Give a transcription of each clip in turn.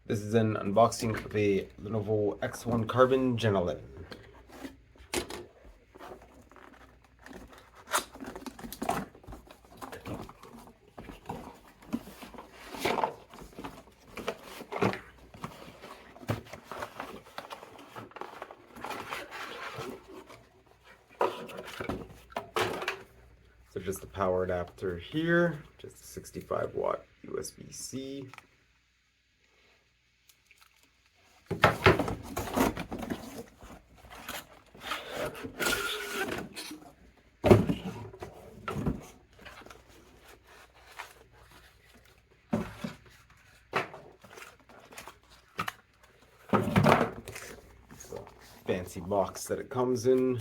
This is an unboxing of a Lenovo X1 Carbon Gen 11. So just the power adapter here, just a 65 watt USB-C. It's a fancy box that it comes in.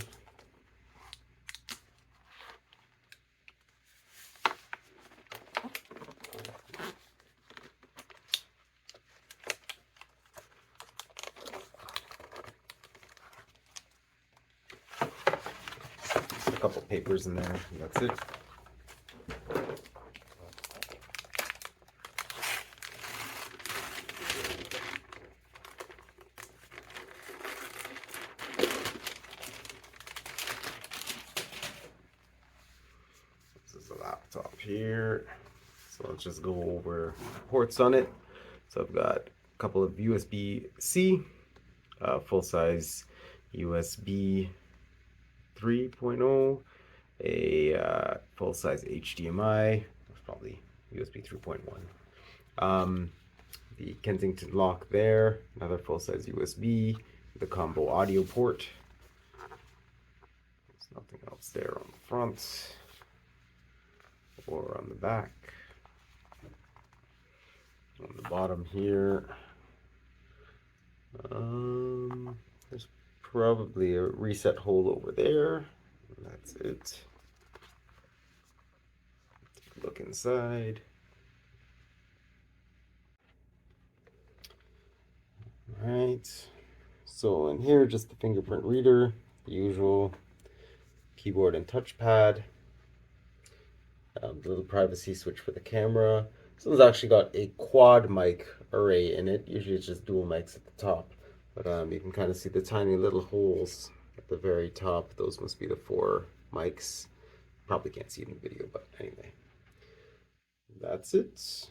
A couple papers in there, and that's it. This is a laptop here, so let's just go over ports on it. So I've got a couple of USB-C, full-size USB 3.0, a full-size HDMI, that's probably USB 3.1. The Kensington lock there, another full-size USB, the combo audio port. There's nothing else there on the front or on the back. On the bottom here, there's probably a reset hole over there. That's it. Take a look inside. Alright, so in here, just the fingerprint reader, the usual keyboard and touchpad, the little privacy switch for the camera. This one's actually got a quad mic array in it. Usually it's just dual mics at the top, but you can kind of see the tiny little holes at the very top. Those must be the 4 mics. Probably can't see it in the video, but anyway, that's it.